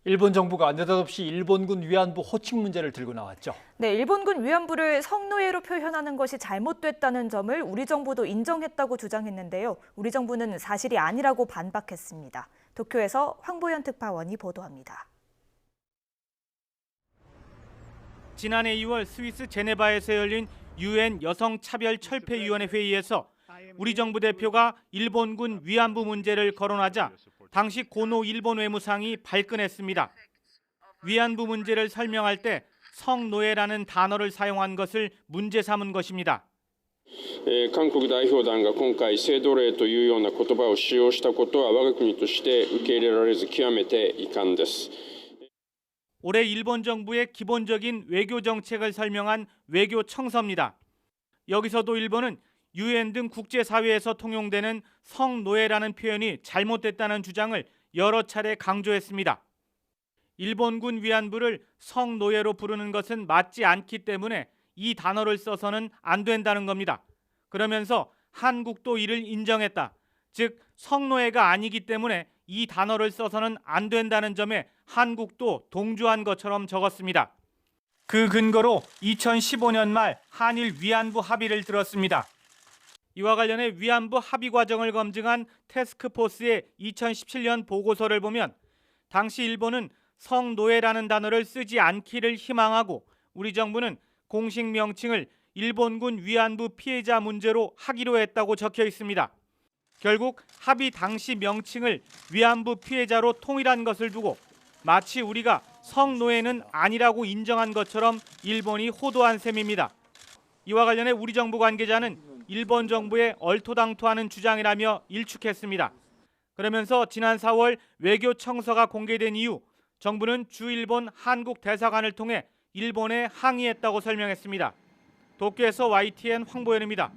일본 정부가 느닷없이 일본군 위안부 호칭 문제를 들고 나왔죠. 네, 일본군 위안부를 성노예로 표현하는 것이 잘못됐다는 점을 우리 정부도 인정했다고 주장했는데요. 우리 정부는 사실이 아니라고 반박했습니다. 도쿄에서 황보연 특파원이 보도합니다. 지난해 2월 스위스 제네바에서 열린 유엔 여성차별철폐위원회 회의에서 우리 정부 대표가 일본군 위안부 문제를 거론하자 당시 고노 일본 외무상이 발끈했습니다. 위안부 문제를 설명할 때 성노예라는 단어를 사용한 것을 문제 삼은 것입니다. 韓国代表団が今回性奴隷というような言葉を使用したことは我が国として受け入れられず極めて遺憾です。 올해 일본 정부의 기본적인 외교 정책을 설명한 외교 청서입니다. 여기서도 일본은 유엔 등 국제사회에서 통용되는 성노예라는 표현이 잘못됐다는 주장을 여러 차례 강조했습니다. 일본군 위안부를 성노예로 부르는 것은 맞지 않기 때문에 이 단어를 써서는 안 된다는 겁니다. 그러면서 한국도 이를 인정했다. 즉 성노예가 아니기 때문에 이 단어를 써서는 안 된다는 점에 한국도 동조한 것처럼 적었습니다. 그 근거로 2015년 말 한일 위안부 합의를 들었습니다. 이와 관련해 위안부 합의 과정을 검증한 태스크포스의 2017년 보고서를 보면 당시 일본은 성노예라는 단어를 쓰지 않기를 희망하고 우리 정부는 공식 명칭을 일본군 위안부 피해자 문제로 하기로 했다고 적혀 있습니다. 결국 합의 당시 명칭을 위안부 피해자로 통일한 것을 두고 마치 우리가 성노예는 아니라고 인정한 것처럼 일본이 호도한 셈입니다. 이와 관련해 우리 정부 관계자는 일본 정부의 얼토당토하는 주장이라며 일축했습니다. 그러면서 지난 4월 외교 청서가 공개된 이후 정부는 주일본 한국 대사관을 통해 일본에 항의했다고 설명했습니다. 도쿄에서 YTN 황보연입니다.